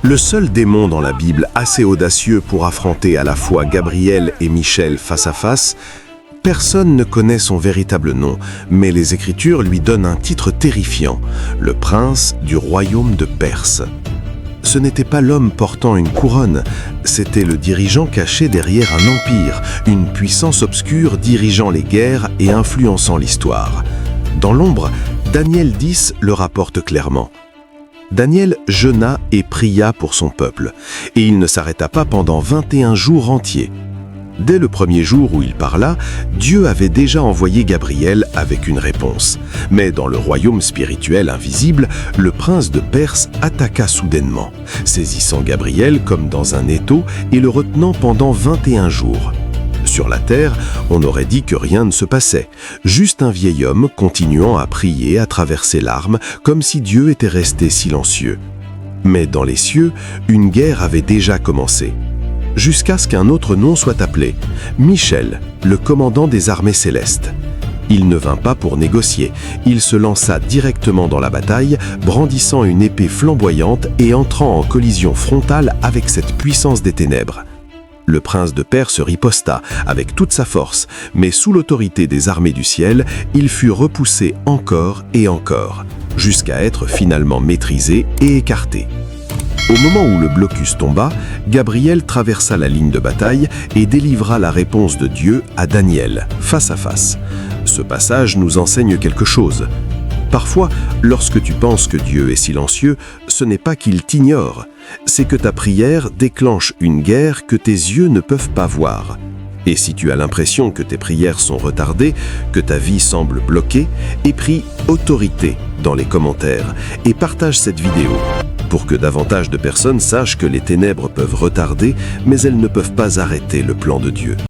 Le seul démon dans la Bible assez audacieux pour affronter à la fois Gabriel et Michel face à face, personne ne connaît son véritable nom, mais les Écritures lui donnent un titre terrifiant, le prince du royaume de Perse. Ce n'était pas l'homme portant une couronne, c'était le dirigeant caché derrière un empire, une puissance obscure dirigeant les guerres et influençant l'histoire. Dans l'ombre, Daniel 10 le rapporte clairement. Daniel jeûna et pria pour son peuple, et il ne s'arrêta pas pendant 21 jours entiers. Dès le premier jour où il parla, Dieu avait déjà envoyé Gabriel avec une réponse. Mais dans le royaume spirituel invisible, le prince de Perse attaqua soudainement, saisissant Gabriel comme dans un étau et le retenant pendant 21 jours. Sur la terre, on aurait dit que rien ne se passait, juste un vieil homme continuant à prier à travers ses larmes, comme si Dieu était resté silencieux. Mais dans les cieux, une guerre avait déjà commencé. Jusqu'à ce qu'un autre nom soit appelé, Michel, le commandant des armées célestes. Il ne vint pas pour négocier, il se lança directement dans la bataille, brandissant une épée flamboyante et entrant en collision frontale avec cette puissance des ténèbres. Le prince de Perse riposta avec toute sa force, mais sous l'autorité des armées du ciel, il fut repoussé encore et encore, jusqu'à être finalement maîtrisé et écarté. Au moment où le blocus tomba, Gabriel traversa la ligne de bataille et délivra la réponse de Dieu à Daniel, face à face. Ce passage nous enseigne quelque chose. Parfois, lorsque tu penses que Dieu est silencieux, ce n'est pas qu'il t'ignore, c'est que ta prière déclenche une guerre que tes yeux ne peuvent pas voir. Et si tu as l'impression que tes prières sont retardées, que ta vie semble bloquée, aie pris autorité dans les commentaires et partage cette vidéo pour que davantage de personnes sachent que les ténèbres peuvent retarder, mais elles ne peuvent pas arrêter le plan de Dieu.